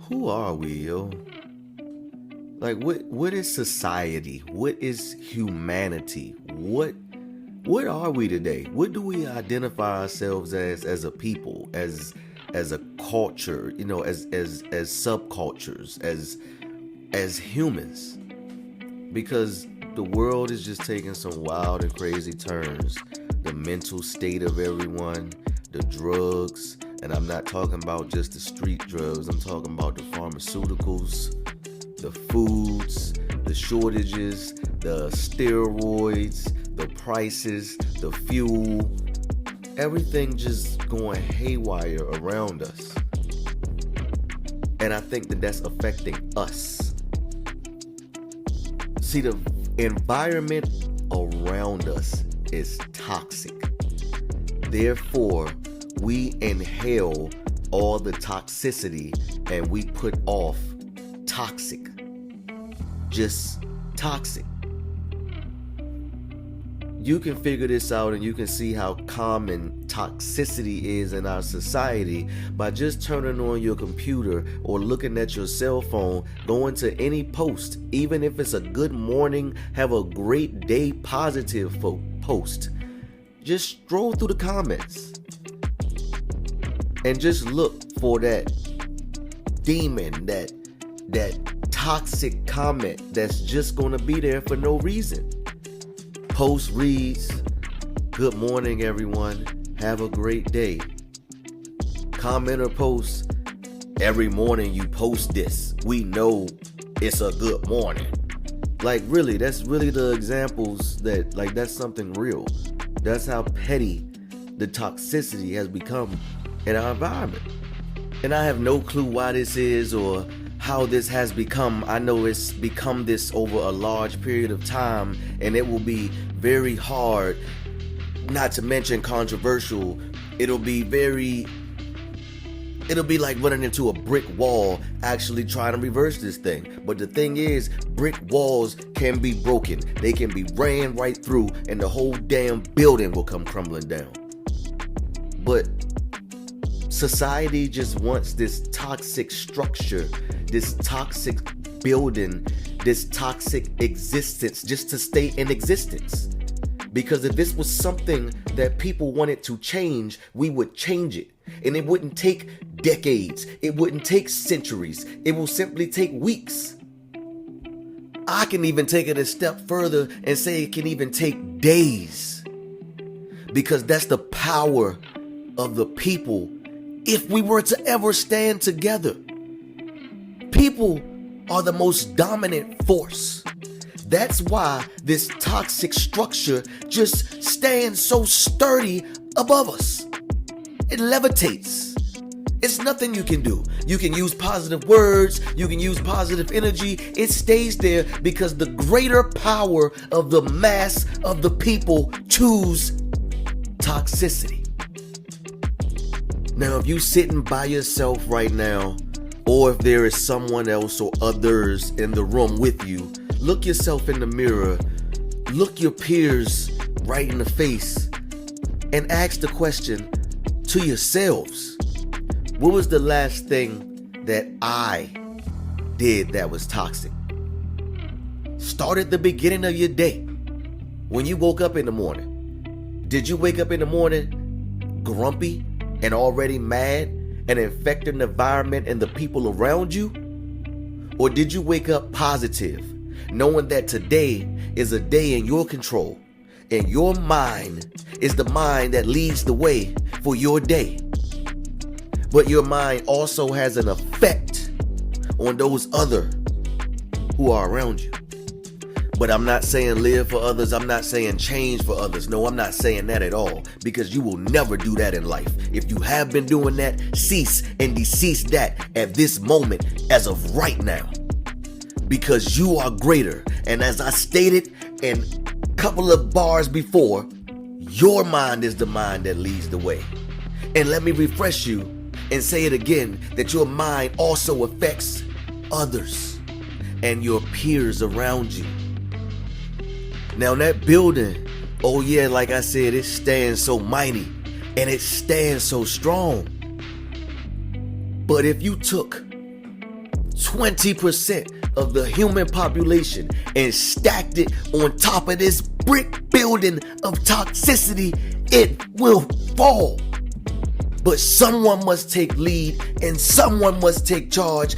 Who are we, yo? Like, what is society? What is humanity? What are we today? What do we identify ourselves as a people, as a culture, as subcultures, as humans? Because the world is just taking some wild and crazy turns. The mental state of everyone, the drugs, and I'm not talking about just the street drugs. I'm talking about the pharmaceuticals, the foods, the shortages, the steroids, the prices, the fuel, everything just going haywire around us. And I think that that's affecting us. See, the environment around us is toxic. Therefore, we inhale all the toxicity and we put off toxic. Just toxic. You can figure this out and you can see how common toxicity is in our society by just turning on your computer or looking at your cell phone, going to any post, even if it's a good morning, have a great day, positive post. Just stroll through the comments and just look for that demon, that toxic comment that's just gonna be there for no reason. Post reads, "Good morning, everyone. Have a great day." Comment or post, "Every morning you post this. We know it's a good morning." Like, really, that's really the examples that's something real. That's how petty the toxicity has become in our environment. And I have no clue why this is or how this has become. I know it's become this over a large period of time, and it will be very hard, not to mention controversial. It'll be like running into a brick wall actually trying to reverse this thing. But the thing is, brick walls can be broken. They can be ran right through and the whole damn building will come crumbling down. But society just wants this toxic structure, this toxic building, this toxic existence just to stay in existence. Because if this was something that people wanted to change, we would change it. And it wouldn't take decades. It wouldn't take centuries. It will simply take weeks. I can even take it a step further and say it can even take days. Because that's the power of the people if we were to ever stand together. People are the most dominant force. That's why this toxic structure just stands so sturdy above us. It levitates. It's nothing you can do. You can use positive words. You can use positive energy. It stays there because the greater power of the mass of the people choose toxicity. Now, if you sitting by yourself right now, or if there is someone else or others in the room with you, look yourself in the mirror, look your peers right in the face, and ask the question to yourselves: what was the last thing that I did that was toxic? Start at the beginning of your day. When you woke up in the morning, did you wake up in the morning grumpy and already mad and infecting the environment and the people around you? Or did you wake up positive, knowing that today is a day in your control and your mind is the mind that leads the way for your day? But your mind also has an effect on those other who are around you. But I'm not saying live for others. I'm not saying change for others. No, I'm not saying that at all, because you will never do that in life. If you have been doing that, cease and decease that at this moment as of right now, because you are greater. And as I stated in a couple of bars before, your mind is the mind that leads the way. And let me refresh you and say it again, that your mind also affects others and your peers around you. Now that building, oh yeah, like I said, it stands so mighty and it stands so strong. But if you took 20% of the human population and stacked it on top of this brick building of toxicity, it will fall. But someone must take lead, and someone must take charge,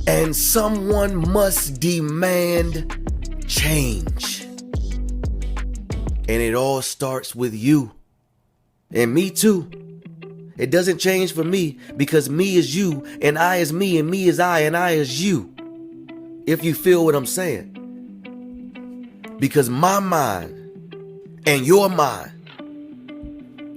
and someone must demand change. And it all starts with you. And me too. It doesn't change for me, because me is you, and I is me, and me is I, and I is you. If you feel what I'm saying. Because my mind and your mind,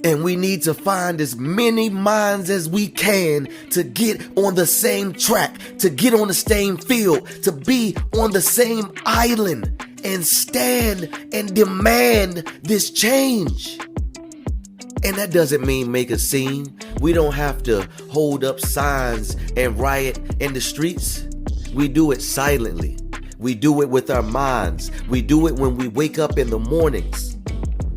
and we need to find as many minds as we can to get on the same track, to get on the same field, to be on the same island and stand and demand this change. And that doesn't mean make a scene. We don't have to hold up signs and riot in the streets. We do it silently. We do it with our minds. We do it when we wake up in the mornings.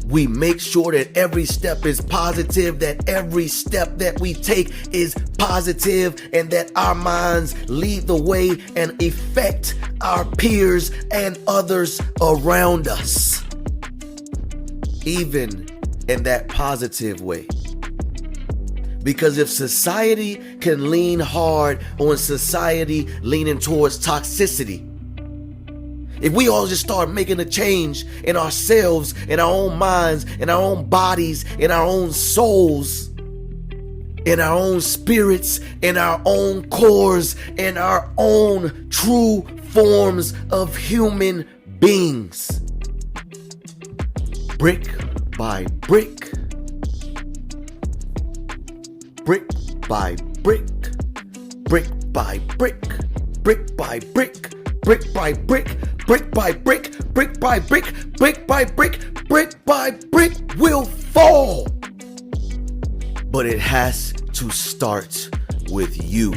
We make sure that every step is positive, that every step that we take is positive, and that our minds lead the way and affect our peers and others around us. Even in that positive way. Because if society can lean hard on society leaning towards toxicity, if we all just start making a change in ourselves, in our own minds, in our own bodies, in our own souls, in our own spirits, in our own cores, in our own true forms of human beings, brick by brick, brick by brick, brick by brick, brick by brick, brick by brick, brick by brick, brick by brick, brick by brick, brick by brick will fall. But it has to start with you.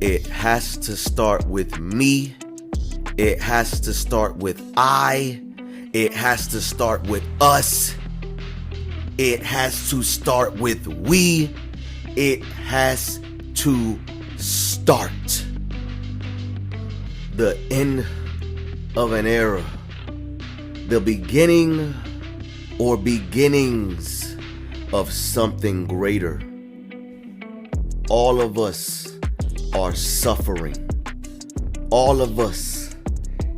It has to start with me. It has to start with I. It has to start with us. It has to start with we. It has to start. The end of an era. The beginning or beginnings of something greater. All of us are suffering. All of us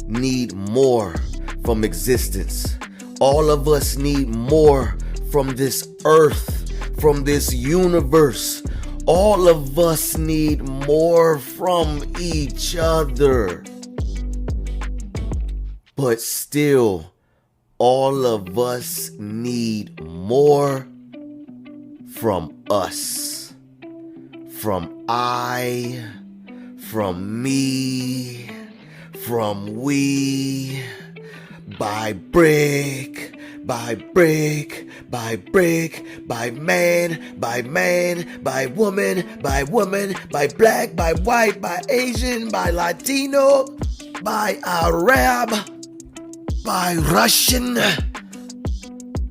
need more from existence. All of us need more from this earth, from this universe. All of us need more from each other. But still, all of us need more from us. From I, from me, from we. By brick, by brick, by brick, by man, by woman, by black, by white, by Asian, by Latino, by Arab, by Russian,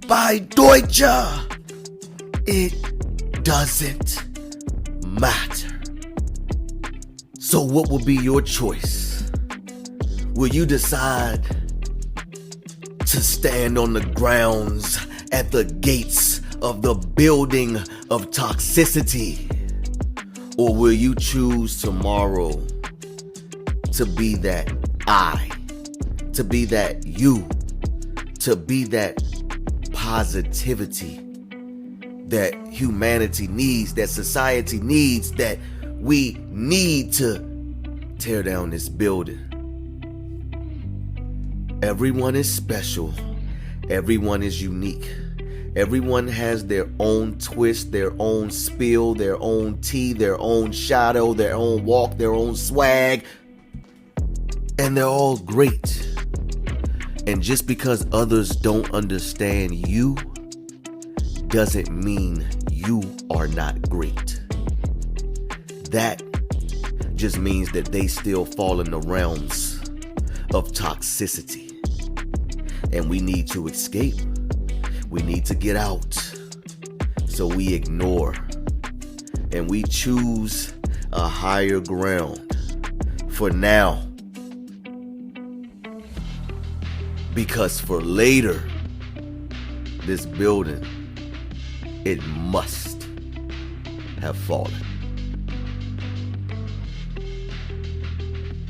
by Deutsche. It doesn't matter. So what will be your choice? Will you decide to stand on the grounds at the gates of the building of toxicity? Or will you choose tomorrow to be that I, to be that you, to be that positivity that humanity needs, that society needs, that we need to tear down this building? Everyone is special. Everyone is unique. Everyone has their own twist, their own spill, their own tea, their own shadow, their own walk, their own swag. And they're all great. And just because others don't understand you doesn't mean you are not great. That just means that they still fall in the realms of toxicity. And we need to escape. We need to get out. So we ignore. And we choose a higher ground for now. Because for later, this building, it must have fallen.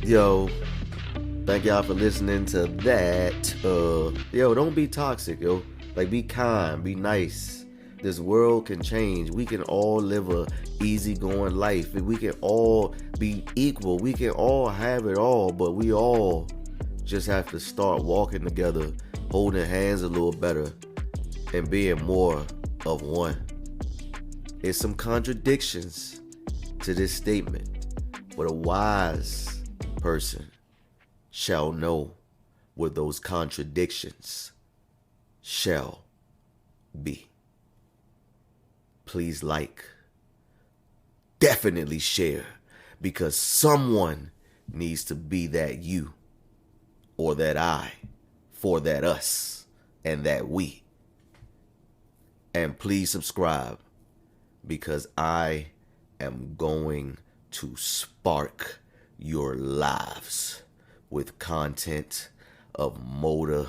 Yo, thank y'all for listening to that. Yo, don't be toxic, yo. Like, be kind, be nice. This world can change. We can all live a easygoing life. We can all be equal. We can all have it all, but we all just have to start walking together, holding hands a little better, and being more of one. There's some contradictions to this statement, but a wise person shall know what those contradictions shall be. Please definitely share, because someone needs to be that you, or that I, for that us, and that we. And please subscribe, because I am going to spark your lives with content of motivation.